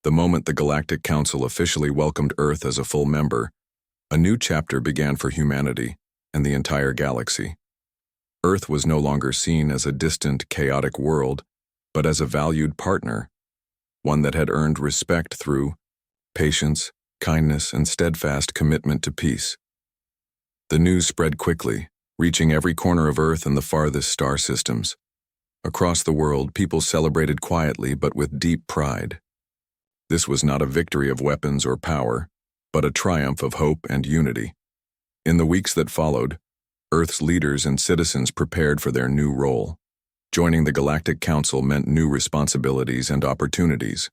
The moment the Galactic Council officially welcomed Earth as a full member, a new chapter began for humanity and the entire galaxy. Earth was no longer seen as a distant, chaotic world, but as a valued partner, one that had earned respect through patience, kindness, and steadfast commitment to peace. The news spread quickly, reaching every corner of Earth and the farthest star systems. Across the world, people celebrated quietly but with deep pride. This was not a victory of weapons or power, but a triumph of hope and unity. In the weeks that followed, Earth's leaders and citizens prepared for their new role. Joining the Galactic Council meant new responsibilities and opportunities.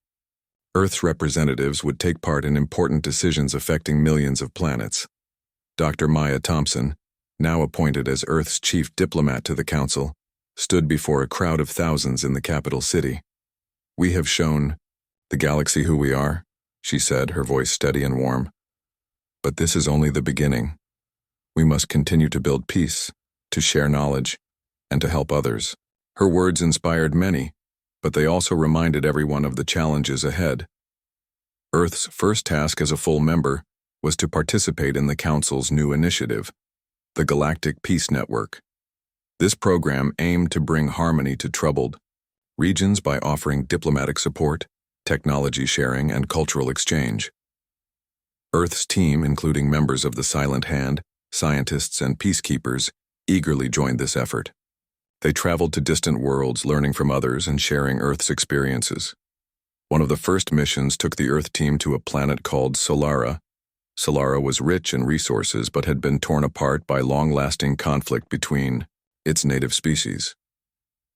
Earth's representatives would take part in important decisions affecting millions of planets. Dr. Maya Thompson, now appointed as Earth's chief diplomat to the Council, stood before a crowd of thousands in the capital city. "We have shown the galaxy who we are," she said, her voice steady and warm. "But this is only the beginning. We must continue to build peace, to share knowledge, and to help others." Her words inspired many, but they also reminded everyone of the challenges ahead. Earth's first task as a full member was to participate in the Council's new initiative, the Galactic Peace Network. This program aimed to bring harmony to troubled regions by offering diplomatic support, technology sharing, and cultural exchange. Earth's team, including members of the Silent Hand, scientists, and peacekeepers, eagerly joined this effort. They traveled to distant worlds, learning from others and sharing Earth's experiences. One of the first missions took the Earth team to a planet called Solara. Solara was rich in resources but had been torn apart by long-lasting conflict between its native species.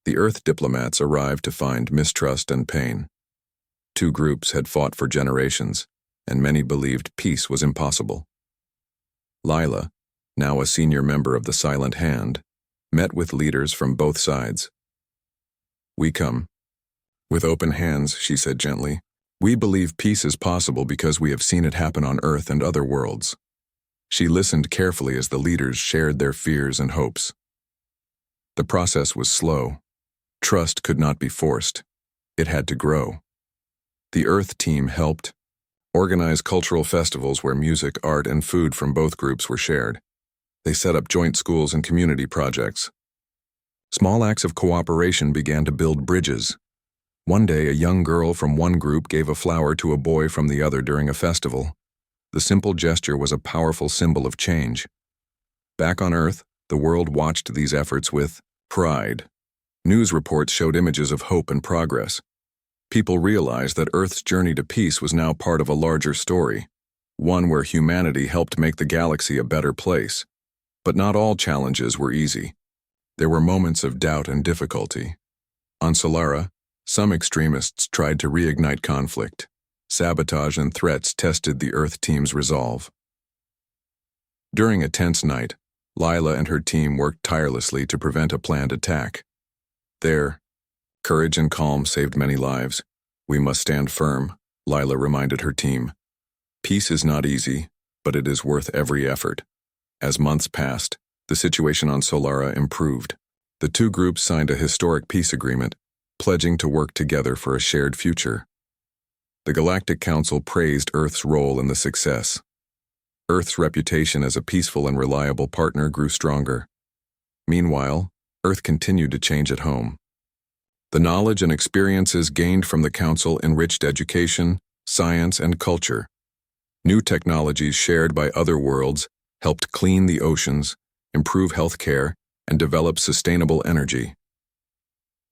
The Earth diplomats arrived to find mistrust and pain. Two groups had fought for generations, and many believed peace was impossible. Lila, now a senior member of the Silent Hand, met with leaders from both sides. "We come with open hands," she said gently. "We believe peace is possible because we have seen it happen on Earth and other worlds." She listened carefully as the leaders shared their fears and hopes. The process was slow. Trust could not be forced. It had to grow. The Earth team helped organize cultural festivals where music, art, and food from both groups were shared. They set up joint schools and community projects. Small acts of cooperation began to build bridges. One day, a young girl from one group gave a flower to a boy from the other during a festival. The simple gesture was a powerful symbol of change. Back on Earth, the world watched these efforts with pride. News reports showed images of hope and progress. People realized that Earth's journey to peace was now part of a larger story, one where humanity helped make the galaxy a better place. But not all challenges were easy. There were moments of doubt and difficulty. On Solara, some extremists tried to reignite conflict. Sabotage and threats tested the Earth team's resolve. During a tense night, Lila and her team worked tirelessly to prevent a planned attack. Their courage and calm saved many lives. "We must stand firm," Lila reminded her team. "Peace is not easy, but it is worth every effort." As months passed, the situation on Solara improved. The two groups signed a historic peace agreement, pledging to work together for a shared future. The Galactic Council praised Earth's role in the success. Earth's reputation as a peaceful and reliable partner grew stronger. Meanwhile, Earth continued to change at home. The knowledge and experiences gained from the Council enriched education, science, and culture. New technologies shared by other worlds helped clean the oceans, improve healthcare, and develop sustainable energy.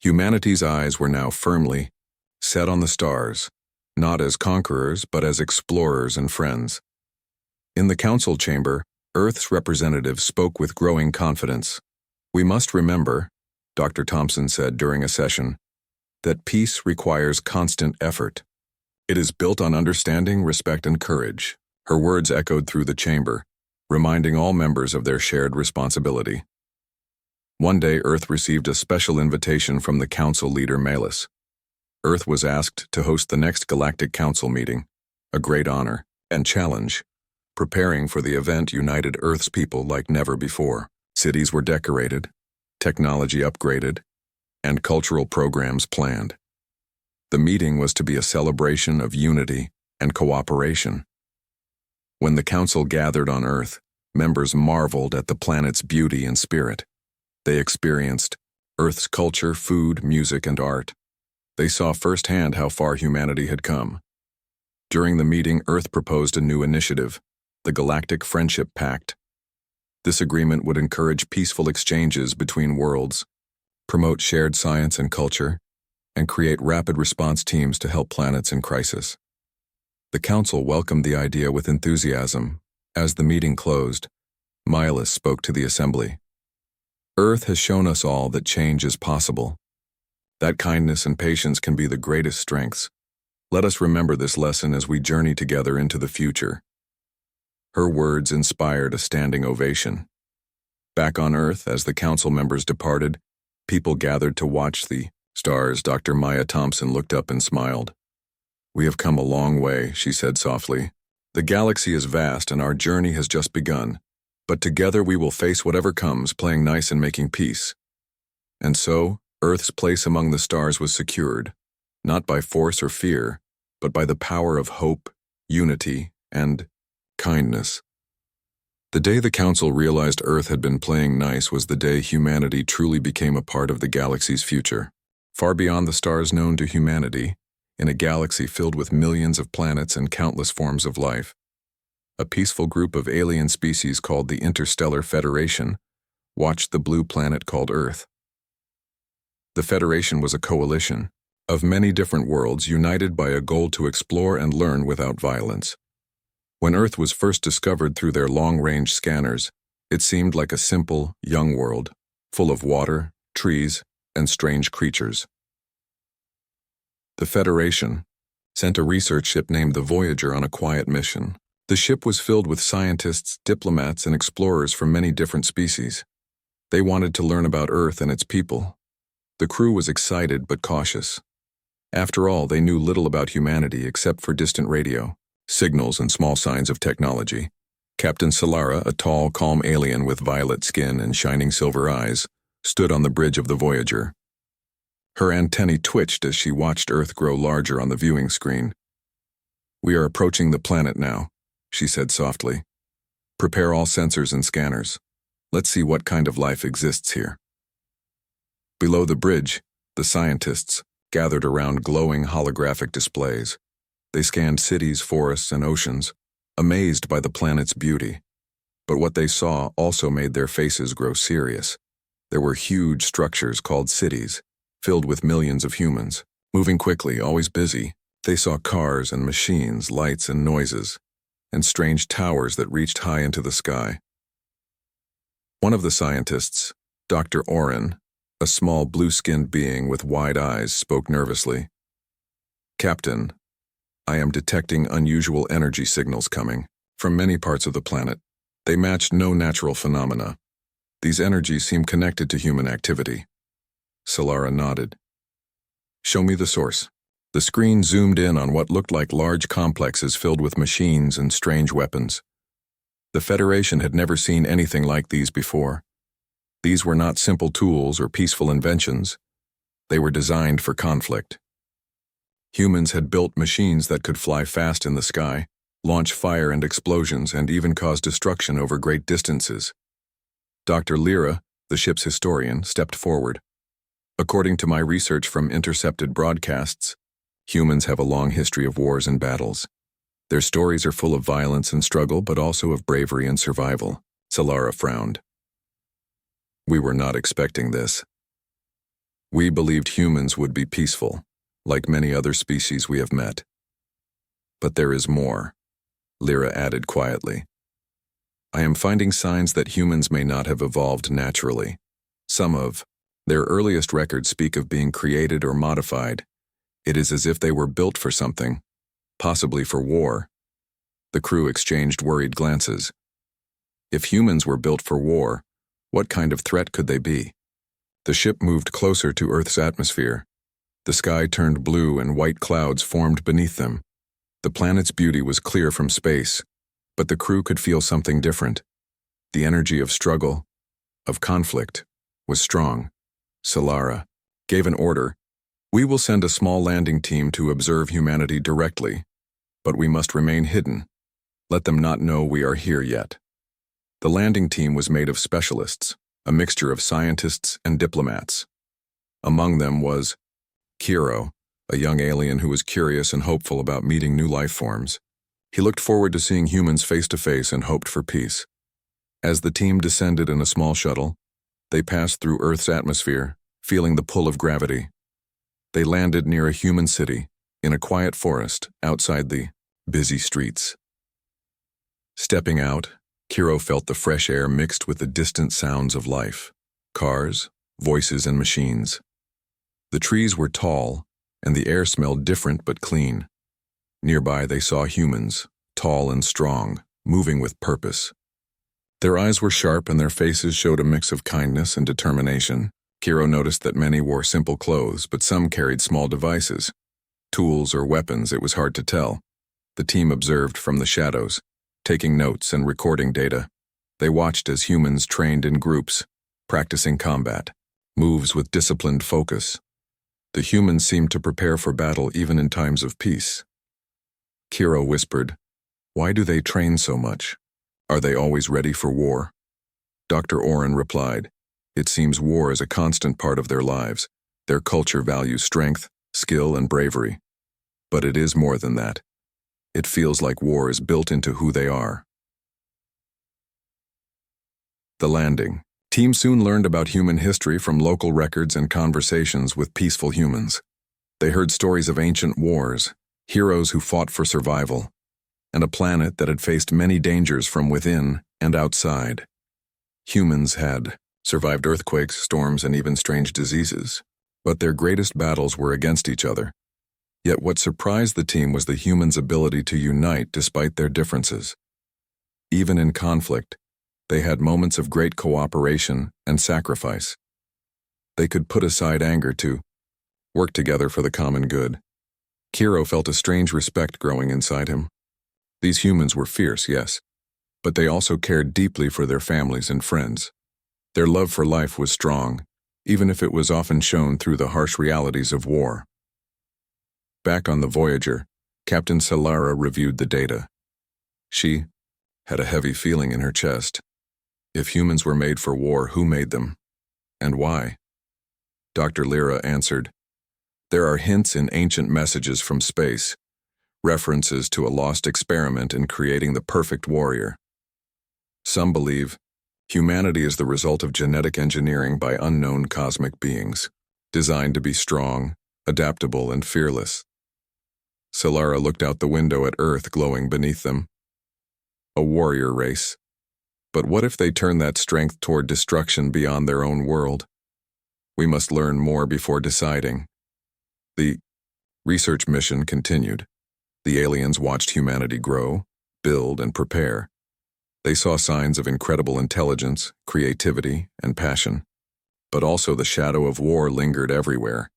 Humanity's eyes were now firmly set on the stars, not as conquerors but as explorers and friends. In the Council chamber, Earth's representatives spoke with growing confidence. "We must remember," Dr. Thompson said during a session, "that peace requires constant effort. It is built on understanding, respect, and courage." Her words echoed through the chamber, reminding all members of their shared responsibility. One day, Earth received a special invitation from the Council leader Malus. Earth was asked to host the next Galactic Council meeting, a great honor and challenge. Preparing for the event united Earth's people like never before. Cities were decorated, technology upgraded, and cultural programs planned. The meeting was to be a celebration of unity and cooperation. When the council gathered on Earth, members marveled at the planet's beauty and spirit. They experienced Earth's culture, food, music, and art. They saw firsthand how far humanity had come. During the meeting, Earth proposed a new initiative, the Galactic Friendship Pact. This agreement would encourage peaceful exchanges between worlds, promote shared science and culture, and create rapid response teams to help planets in crisis. The Council welcomed the idea with enthusiasm. As the meeting closed, Miles spoke to the assembly. Earth has shown us all that change is possible. That kindness and patience can be the greatest strengths. Let us remember this lesson as we journey together into the future. Her words inspired a standing ovation. Back on Earth, as the council members departed, people gathered to watch the stars. Dr. Maya Thompson looked up and smiled. "We have come a long way," she said softly. "The galaxy is vast and our journey has just begun, but together we will face whatever comes, playing nice and making peace." And so, Earth's place among the stars was secured, not by force or fear, but by the power of hope, unity, and kindness. The day the Council realized Earth had been playing nice was the day humanity truly became a part of the galaxy's future. Far beyond the stars known to humanity, in a galaxy filled with millions of planets and countless forms of life, a peaceful group of alien species called the Interstellar Federation watched the blue planet called Earth. The Federation was a coalition of many different worlds united by a goal to explore and learn without violence. When Earth was first discovered through their long-range scanners, it seemed like a simple, young world, full of water, trees, and strange creatures. The Federation sent a research ship named the Voyager on a quiet mission. The ship was filled with scientists, diplomats, and explorers from many different species. They wanted to learn about Earth and its people. The crew was excited but cautious. After all, they knew little about humanity except for distant radio, signals, and small signs of technology. Captain Solara, a tall, calm alien with violet skin and shining silver eyes, stood on the bridge of the Voyager. Her antennae twitched as she watched Earth grow larger on the viewing screen. "We are approaching the planet now," she said softly. "Prepare all sensors and scanners. Let's see what kind of life exists here." Below the bridge, the scientists gathered around glowing holographic displays. They scanned cities, forests, and oceans, amazed by the planet's beauty. But what they saw also made their faces grow serious. There were huge structures called cities, filled with millions of humans, moving quickly, always busy. They saw cars and machines, lights and noises, and strange towers that reached high into the sky. One of the scientists, Dr. Oren, a small blue-skinned being with wide eyes, spoke nervously. "Captain, I am detecting unusual energy signals coming from many parts of the planet. They match no natural phenomena. These energies seem connected to human activity." Solara nodded. "Show me the source." The screen zoomed in on what looked like large complexes filled with machines and strange weapons. The Federation had never seen anything like these before. These were not simple tools or peaceful inventions. They were designed for conflict. Humans had built machines that could fly fast in the sky, launch fire and explosions, and even cause destruction over great distances. Dr. Lyra, the ship's historian, stepped forward. "According to my research from intercepted broadcasts, humans have a long history of wars and battles. Their stories are full of violence and struggle, but also of bravery and survival." Solara frowned. "We were not expecting this. We believed humans would be peaceful, like many other species we have met. But there is more," Lyra added quietly. "I am finding signs that humans may not have evolved naturally. Some of their earliest records speak of being created or modified. It is as if they were built for something, possibly for war." The crew exchanged worried glances. If humans were built for war, what kind of threat could they be? The ship moved closer to Earth's atmosphere. The sky turned blue and white clouds formed beneath them. The planet's beauty was clear from space, but the crew could feel something different. The energy of struggle, of conflict, was strong. Solara gave an order, We will send a small landing team to observe humanity directly, but we must remain hidden. Let them not know we are here yet. The landing team was made of specialists, a mixture of scientists and diplomats. Among them was Kiro, a young alien who was curious and hopeful about meeting new life forms. He looked forward to seeing humans face to face and hoped for peace. As the team descended in a small shuttle, they passed through Earth's atmosphere, feeling the pull of gravity. They landed near a human city, in a quiet forest, outside the busy streets. Stepping out, Kiro felt the fresh air mixed with the distant sounds of life, cars, voices, and machines. The trees were tall, and the air smelled different but clean. Nearby they saw humans, tall and strong, moving with purpose. Their eyes were sharp and their faces showed a mix of kindness and determination. Kiro noticed that many wore simple clothes, but some carried small devices. Tools or weapons, it was hard to tell. The team observed from the shadows, taking notes and recording data. They watched as humans trained in groups, practicing combat, moves with disciplined focus. The humans seemed to prepare for battle even in times of peace. Kiro whispered, "Why do they train so much? Are they always ready for war?" Dr. Oren replied, "It seems war is a constant part of their lives. Their culture values strength, skill, and bravery. But it is more than that. It feels like war is built into who they are." The landing. Team soon learned about human history from local records and conversations with peaceful humans. They heard stories of ancient wars, heroes who fought for survival, and a planet that had faced many dangers from within and outside. Humans had survived earthquakes, storms, and even strange diseases, but their greatest battles were against each other. Yet what surprised the team was the humans' ability to unite despite their differences. Even in conflict, they had moments of great cooperation and sacrifice. They could put aside anger to work together for the common good. Kiro felt a strange respect growing inside him. These humans were fierce, yes, but they also cared deeply for their families and friends. Their love for life was strong, even if it was often shown through the harsh realities of war. Back on the Voyager, Captain Solara reviewed the data. She had a heavy feeling in her chest. If humans were made for war, who made them? And why? Dr. Lyra answered, "There are hints in ancient messages from space, references to a lost experiment in creating the perfect warrior. Some believe humanity is the result of genetic engineering by unknown cosmic beings, designed to be strong, adaptable, and fearless." Solara looked out the window at Earth glowing beneath them. A warrior race. But what if they turn that strength toward destruction beyond their own world? We must learn more before deciding. The research mission continued. The aliens watched humanity grow, build, and prepare. They saw signs of incredible intelligence, creativity, and passion. But also the shadow of war lingered everywhere.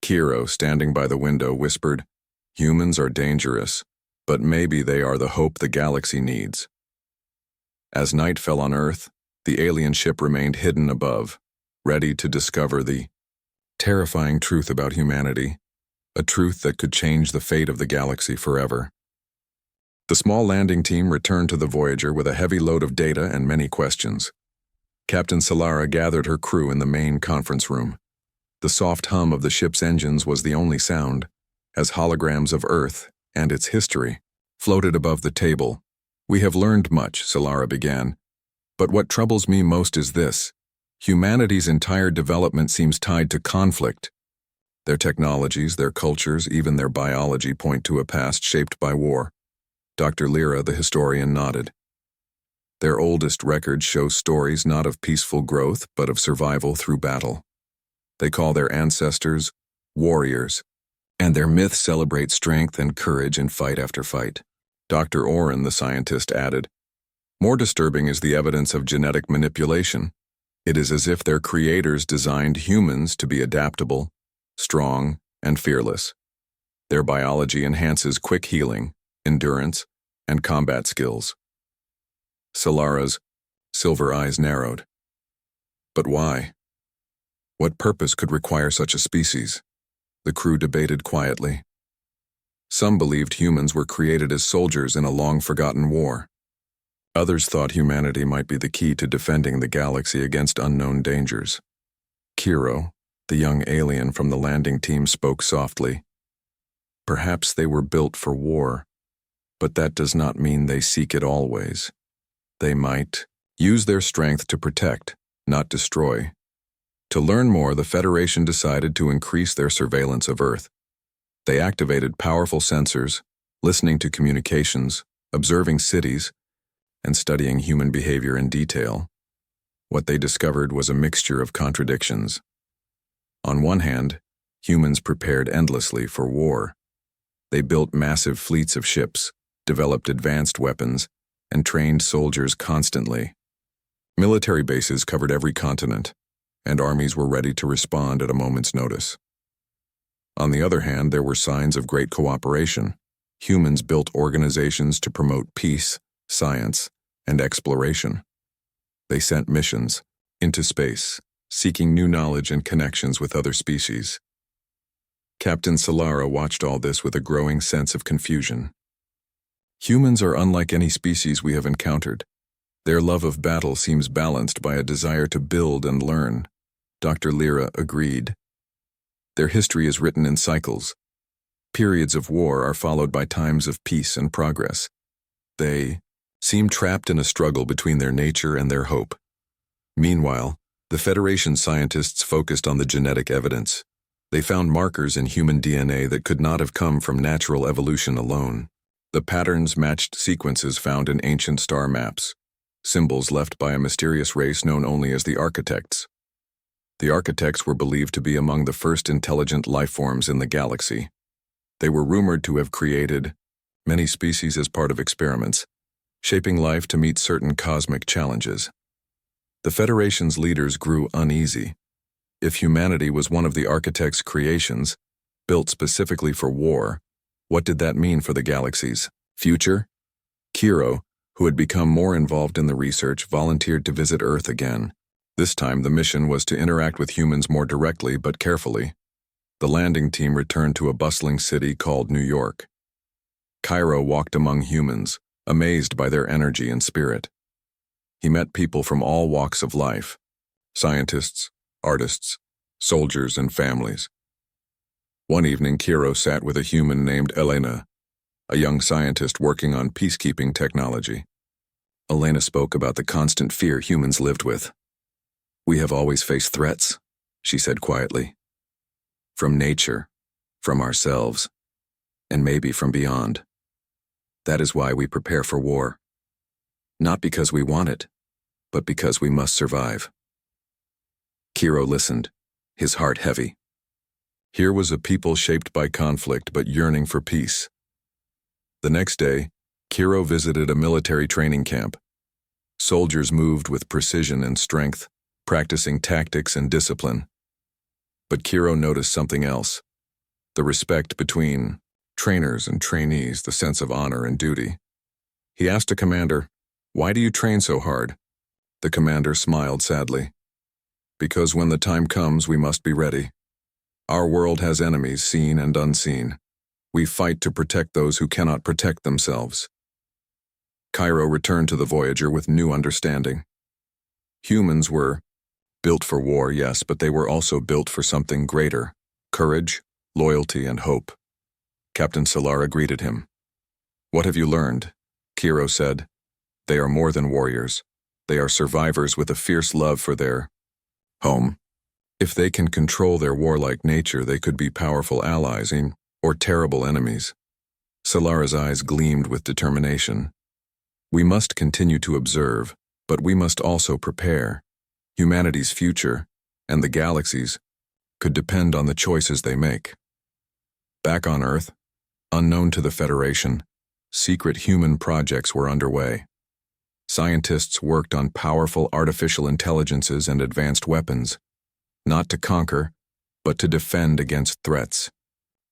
Kiro, standing by the window, whispered, "Humans are dangerous, but maybe they are the hope the galaxy needs." As night fell on Earth, the alien ship remained hidden above, ready to discover the terrifying truth about humanity, a truth that could change the fate of the galaxy forever. The small landing team returned to the Voyager with a heavy load of data and many questions. Captain Solara gathered her crew in the main conference room. The soft hum of the ship's engines was the only sound, as holograms of Earth and its history floated above the table. "We have learned much," Solara began, "but what troubles me most is this. Humanity's entire development seems tied to conflict. Their technologies, their cultures, even their biology point to a past shaped by war." Dr. Lyra, the historian, nodded. "Their oldest records show stories not of peaceful growth, but of survival through battle. They call their ancestors warriors, and their myths celebrate strength and courage in fight after fight." Dr. Oren, the scientist, added, "More disturbing is the evidence of genetic manipulation. It is as if their creators designed humans to be adaptable, strong, and fearless. Their biology enhances quick healing, endurance, and combat skills." Solara's silver eyes narrowed. "But why? What purpose could require such a species?" The crew debated quietly. Some believed humans were created as soldiers in a long-forgotten war. Others thought humanity might be the key to defending the galaxy against unknown dangers. Kiro, the young alien from the landing team, spoke softly. Perhaps they were built for war, but that does not mean they seek it always. They might use their strength to protect, not destroy. To learn more, the Federation decided to increase their surveillance of Earth. They activated powerful sensors, listening to communications, observing cities, and studying human behavior in detail. What they discovered was a mixture of contradictions. On one hand, humans prepared endlessly for war. They built massive fleets of ships, developed advanced weapons, and trained soldiers constantly. Military bases covered every continent, and armies were ready to respond at a moment's notice. On the other hand, there were signs of great cooperation. Humans built organizations to promote peace, science, and exploration. They sent missions into space, seeking new knowledge and connections with other species. Captain Solara watched all this with a growing sense of confusion. Humans are unlike any species we have encountered. Their love of battle seems balanced by a desire to build and learn. Dr. Lyra agreed. Their history is written in cycles. Periods of war are followed by times of peace and progress. They seem trapped in a struggle between their nature and their hope. Meanwhile, the Federation scientists focused on the genetic evidence. They found markers in human DNA that could not have come from natural evolution alone. The patterns matched sequences found in ancient star maps, symbols left by a mysterious race known only as the Architects. The Architects were believed to be among the first intelligent life forms in the galaxy. They were rumored to have created many species as part of experiments, shaping life to meet certain cosmic challenges. The Federation's leaders grew uneasy. If humanity was one of the Architects' creations, built specifically for war, what did that mean for the galaxy's future? Kiro, who had become more involved in the research, volunteered to visit Earth again. This time the mission was to interact with humans more directly but carefully. The landing team returned to a bustling city called New York. Kiro walked among humans, amazed by their energy and spirit. He met people from all walks of life: scientists, artists, soldiers, and families. One evening, Kiro sat with a human named Elena, a young scientist working on peacekeeping technology. Elena spoke about the constant fear humans lived with. "We have always faced threats," she said quietly. "From nature, from ourselves, and maybe from beyond. That is why we prepare for war. Not because we want it, but because we must survive." Kiro listened, his heart heavy. Here was a people shaped by conflict but yearning for peace. The next day, Kiro visited a military training camp. Soldiers moved with precision and strength, practicing tactics and discipline. But Kiro noticed something else: the respect between trainers and trainees, the sense of honor and duty. He asked a commander, "Why do you train so hard?" The commander smiled sadly. "Because when the time comes, we must be ready. Our world has enemies, seen and unseen. We fight to protect those who cannot protect themselves." Kiro returned to the Voyager with new understanding. Humans were built for war, yes, but they were also built for something greater: courage, loyalty, and hope. Captain Solara greeted him. "What have you learned?" Kiro said. "They are more than warriors. They are survivors with a fierce love for their home. If they can control their warlike nature, they could be powerful allies or terrible enemies." Solara's eyes gleamed with determination. "We must continue to observe, but we must also prepare. Humanity's future, and the galaxy's, could depend on the choices they make." Back on Earth, unknown to the Federation, secret human projects were underway. Scientists worked on powerful artificial intelligences and advanced weapons, not to conquer, but to defend against threats.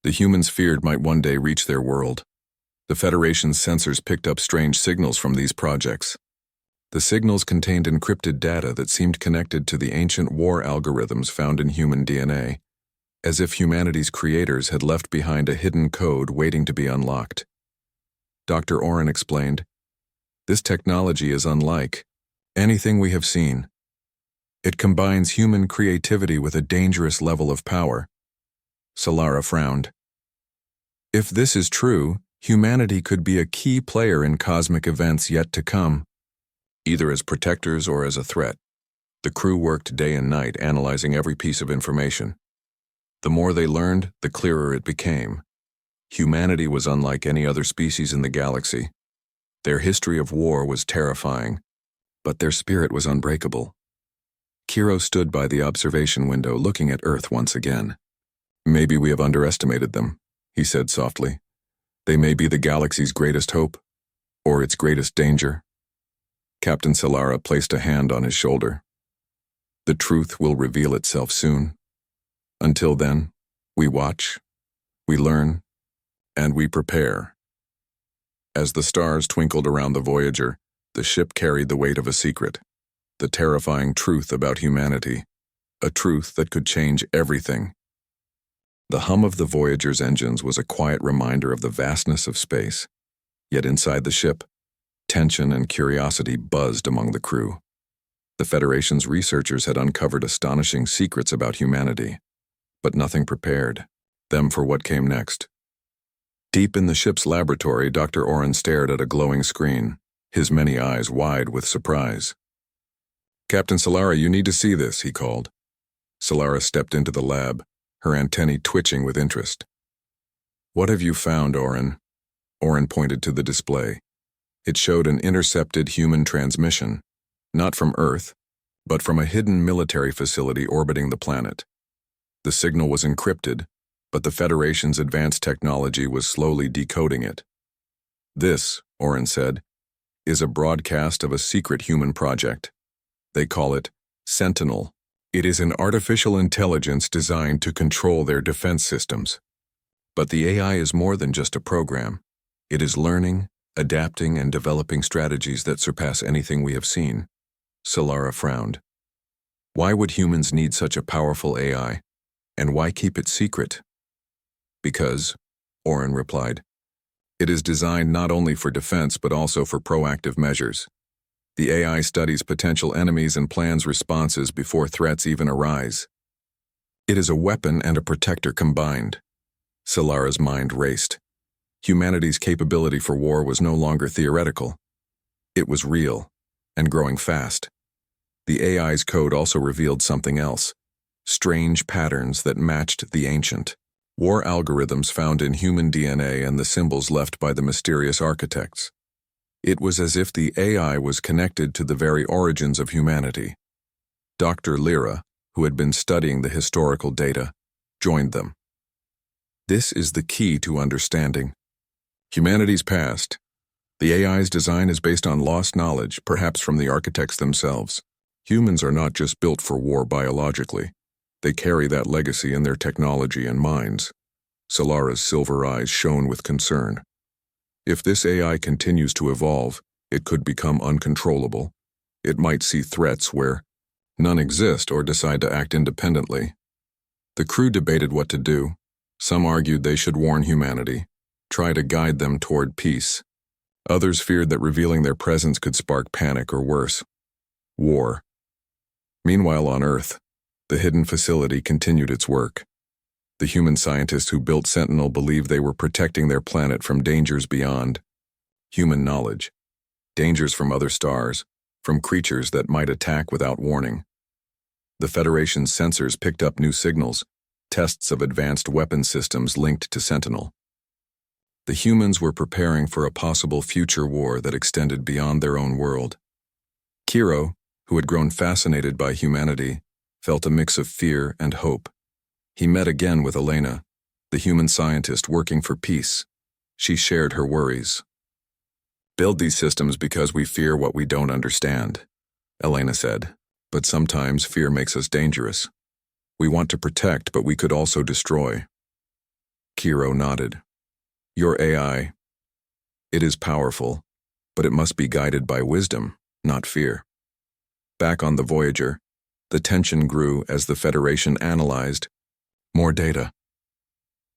The humans feared might one day reach their world. The Federation's sensors picked up strange signals from these projects. The signals contained encrypted data that seemed connected to the ancient war algorithms found in human DNA. as if humanity's creators had left behind a hidden code waiting to be unlocked. Dr. Oren explained, "This technology is unlike anything we have seen. It combines human creativity with a dangerous level of power." Solara frowned. "If this is true, humanity could be a key player in cosmic events yet to come, either as protectors or as a threat." The crew worked day and night analyzing every piece of information. The more they learned, the clearer it became. Humanity was unlike any other species in the galaxy. Their history of war was terrifying, but their spirit was unbreakable. Kiro stood by the observation window looking at Earth once again. "Maybe we have underestimated them," he said softly. "They may be the galaxy's greatest hope, or its greatest danger." Captain Solara placed a hand on his shoulder. "The truth will reveal itself soon. Until then, we watch, we learn, and we prepare." As the stars twinkled around the Voyager, the ship carried the weight of a secret, the terrifying truth about humanity, a truth that could change everything. The hum of the Voyager's engines was a quiet reminder of the vastness of space, yet inside the ship, tension and curiosity buzzed among the crew. The Federation's researchers had uncovered astonishing secrets about humanity, but nothing prepared them for what came next. Deep in the ship's laboratory, Dr. Oren stared at a glowing screen, his many eyes wide with surprise. "Captain Solara, you need to see this," he called. Solara stepped into the lab, her antennae twitching with interest. "What have you found, Oren?" Oren pointed to the display. It showed an intercepted human transmission, not from Earth, but from a hidden military facility orbiting the planet. The signal was encrypted, but the Federation's advanced technology was slowly decoding it. "This," Oren said, "is a broadcast of a secret human project. They call it Sentinel. It is an artificial intelligence designed to control their defense systems. But the AI is more than just a program. It is learning, adapting, and developing strategies that surpass anything we have seen." Solara frowned. "Why would humans need such a powerful AI? And why keep it secret?" "Because," Oren replied, "it is designed not only for defense but also for proactive measures. The AI studies potential enemies and plans responses before threats even arise. It is a weapon and a protector combined." Solara's mind raced. Humanity's capability for war was no longer theoretical. It was real, and growing fast. The AI's code also revealed something else, strange patterns that matched the ancient war algorithms found in human DNA and the symbols left by the mysterious architects. It was as if the AI was connected to the very origins of humanity. Dr. Lyra, who had been studying the historical data, joined them. "This is the key to understanding humanity's past. The AI's design is based on lost knowledge, perhaps from the architects themselves. Humans are not just built for war biologically. They carry that legacy in their technology and minds." Solara's silver eyes shone with concern. "If this AI continues to evolve, it could become uncontrollable. It might see threats where none exist or decide to act independently." The crew debated what to do. Some argued they should warn humanity, try to guide them toward peace. Others feared that revealing their presence could spark panic or worse, war. Meanwhile on Earth, the hidden facility continued its work. The human scientists who built Sentinel believed they were protecting their planet from dangers beyond human knowledge, dangers from other stars, from creatures that might attack without warning. The Federation's sensors picked up new signals, tests of advanced weapon systems linked to Sentinel. The humans were preparing for a possible future war that extended beyond their own world. Kiro, who had grown fascinated by humanity, felt a mix of fear and hope. He met again with Elena, the human scientist working for peace. She shared her worries. "Build these systems because we fear what we don't understand," Elena said. "But sometimes fear makes us dangerous. We want to protect, but we could also destroy." Kiro nodded. "Your AI, it is powerful, but it must be guided by wisdom, not fear." Back on the Voyager, the tension grew as the Federation analyzed More data.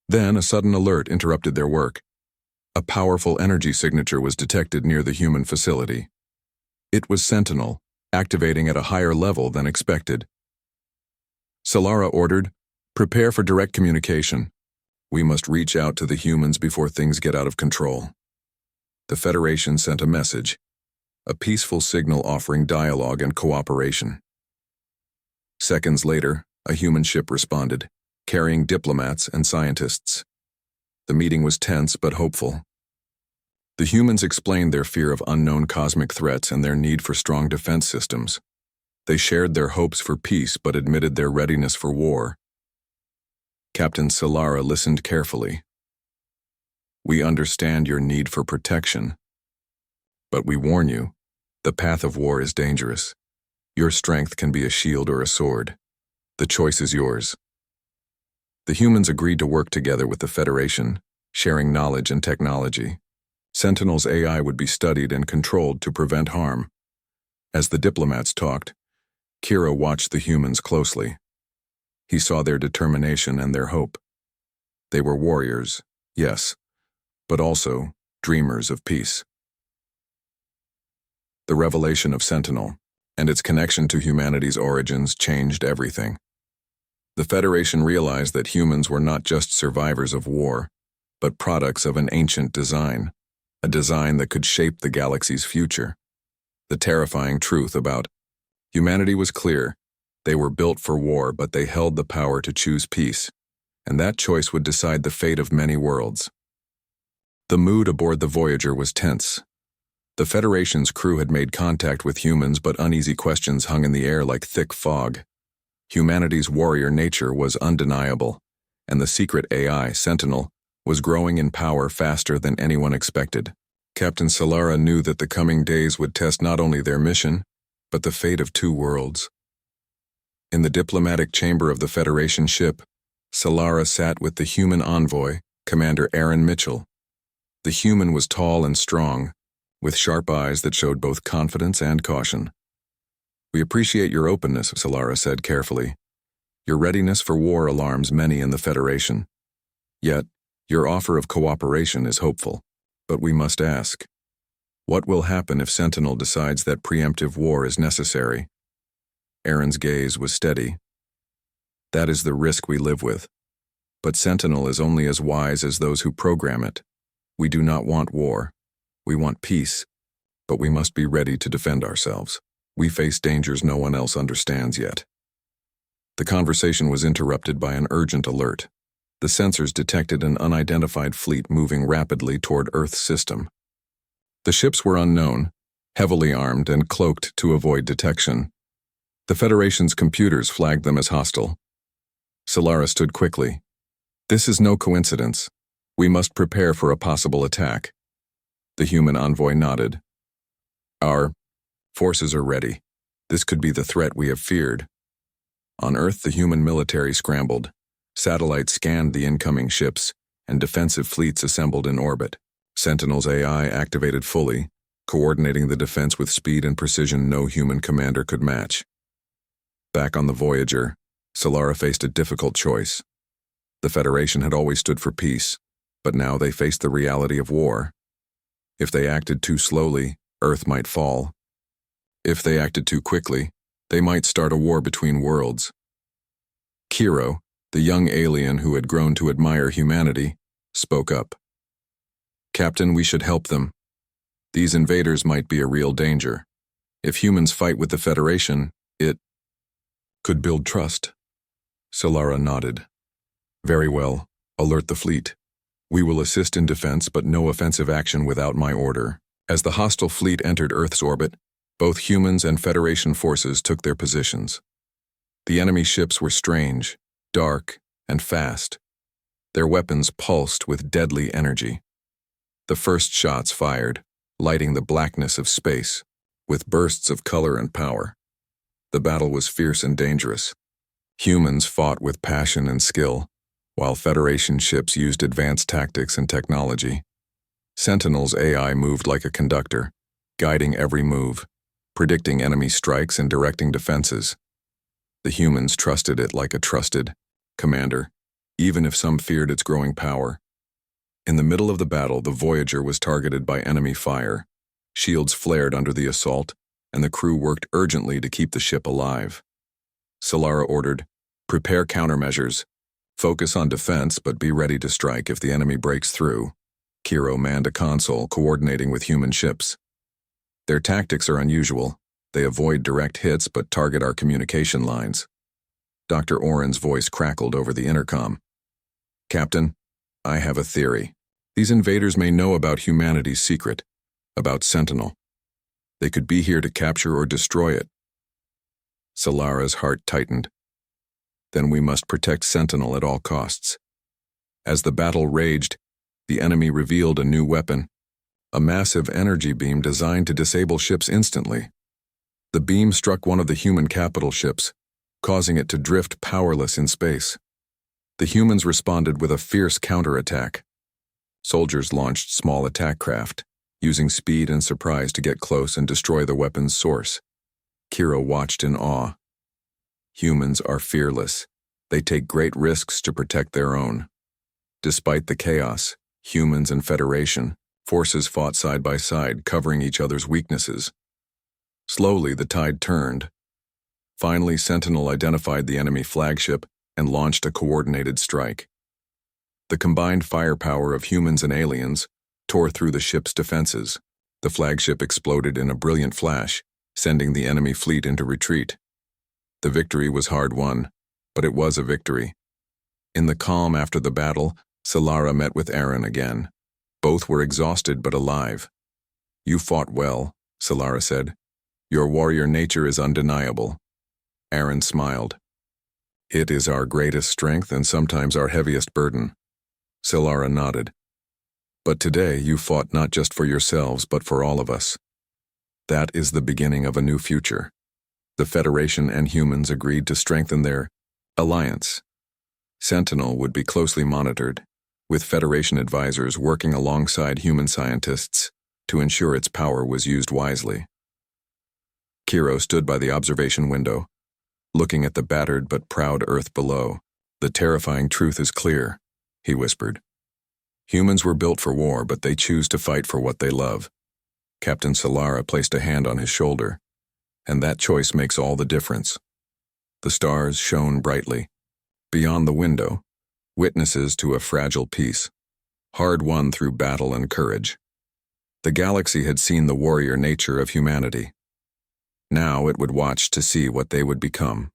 Then a sudden alert interrupted their work. A powerful energy signature was detected near the human facility. It was Sentinel, activating at a higher level than expected. Solara ordered, "Prepare for direct communication. We must reach out to the humans before things get out of control." The Federation sent a message, a peaceful signal offering dialogue and cooperation. Seconds later, a human ship responded, carrying diplomats and scientists. The meeting was tense but hopeful. The humans explained their fear of unknown cosmic threats and their need for strong defense systems. They shared their hopes for peace but admitted their readiness for war. Captain Solara listened carefully. "We understand your need for protection. But we warn you, the path of war is dangerous. Your strength can be a shield or a sword. The choice is yours." The humans agreed to work together with the Federation, sharing knowledge and technology. Sentinel's AI would be studied and controlled to prevent harm. As the diplomats talked, Kira watched the humans closely. He saw their determination and their hope. They were warriors, yes, but also dreamers of peace. The revelation of Sentinel and its connection to humanity's origins changed everything. The Federation realized that humans were not just survivors of war, but products of an ancient design, a design that could shape the galaxy's future. The terrifying truth about humanity was clear. They were built for war, but they held the power to choose peace, and that choice would decide the fate of many worlds. The mood aboard the Voyager was tense. The Federation's crew had made contact with humans, but uneasy questions hung in the air like thick fog. Humanity's warrior nature was undeniable, and the secret AI, Sentinel, was growing in power faster than anyone expected. Captain Solara knew that the coming days would test not only their mission, but the fate of two worlds. In the diplomatic chamber of the Federation ship, Solara sat with the human envoy, Commander Aaron Mitchell. The human was tall and strong, with sharp eyes that showed both confidence and caution. "We appreciate your openness," Solara said carefully. "Your readiness for war alarms many in the Federation. Yet, your offer of cooperation is hopeful. But we must ask, what will happen if Sentinel decides that preemptive war is necessary?" Aaron's gaze was steady. "That is the risk we live with. But Sentinel is only as wise as those who program it. We do not want war. We want peace, but we must be ready to defend ourselves. We face dangers no one else understands yet." The conversation was interrupted by an urgent alert. The sensors detected an unidentified fleet moving rapidly toward Earth's system. The ships were unknown, heavily armed and cloaked to avoid detection. The Federation's computers flagged them as hostile. Solara stood quickly. "This is no coincidence. We must prepare for a possible attack." The human envoy nodded. "Our forces are ready. This could be the threat we have feared." On Earth, the human military scrambled. Satellites scanned the incoming ships, and defensive fleets assembled in orbit. Sentinel's AI activated fully, coordinating the defense with speed and precision no human commander could match. Back on the Voyager, Solara faced a difficult choice. The Federation had always stood for peace, but now they faced the reality of war. If they acted too slowly, Earth might fall. If they acted too quickly, they might start a war between worlds. Kiro, the young alien who had grown to admire humanity, spoke up. "Captain, we should help them. These invaders might be a real danger. If humans fight with the Federation, it could build trust." Solara nodded. "Very well. Alert the fleet. We will assist in defense, but no offensive action without my order." As the hostile fleet entered Earth's orbit, both humans and Federation forces took their positions. The enemy ships were strange, dark, and fast. Their weapons pulsed with deadly energy. The first shots fired, lighting the blackness of space, with bursts of color and power. The battle was fierce and dangerous. Humans fought with passion and skill, while Federation ships used advanced tactics and technology. Sentinel's AI moved like a conductor, guiding every move, predicting enemy strikes and directing defenses. The humans trusted it like a trusted commander, even if some feared its growing power. In the middle of the battle, the Voyager was targeted by enemy fire. Shields flared under the assault, and the crew worked urgently to keep the ship alive. Solara ordered, "Prepare countermeasures. Focus on defense, but be ready to strike if the enemy breaks through." Kiro manned a console, coordinating with human ships. "Their tactics are unusual. They avoid direct hits but target our communication lines." Dr. Oren's voice crackled over the intercom. "Captain, I have a theory. These invaders may know about humanity's secret, about Sentinel. They could be here to capture or destroy it." Solara's heart tightened. "Then we must protect Sentinel at all costs." As the battle raged, the enemy revealed a new weapon, a massive energy beam designed to disable ships instantly. The beam struck one of the human capital ships, causing it to drift powerless in space. The humans responded with a fierce counterattack. Soldiers launched small attack craft, using speed and surprise to get close and destroy the weapon's source. Kiro watched in awe. Humans are fearless. They take great risks to protect their own. Despite the chaos, humans and Federation forces fought side by side, covering each other's weaknesses. Slowly, the tide turned. Finally, Sentinel identified the enemy flagship and launched a coordinated strike. The combined firepower of humans and aliens tore through the ship's defenses. The flagship exploded in a brilliant flash, sending the enemy fleet into retreat. The victory was hard won, but it was a victory. In the calm after the battle, Solara met with Aaron again. Both were exhausted but alive. "You fought well," Solara said. "Your warrior nature is undeniable." Aaron smiled. "It is our greatest strength and sometimes our heaviest burden." Solara nodded. "But today you fought not just for yourselves but for all of us. That is the beginning of a new future." The Federation and humans agreed to strengthen their alliance. Sentinel would be closely monitored, with Federation advisors working alongside human scientists to ensure its power was used wisely. Kiro stood by the observation window, looking at the battered but proud Earth below. "The terrifying truth is clear," he whispered. "Humans were built for war, but they choose to fight for what they love." Captain Solara placed a hand on his shoulder, "And that choice makes all the difference." The stars shone brightly. Beyond the window, witnesses to a fragile peace, hard-won through battle and courage. The galaxy had seen the warrior nature of humanity. Now it would watch to see what they would become.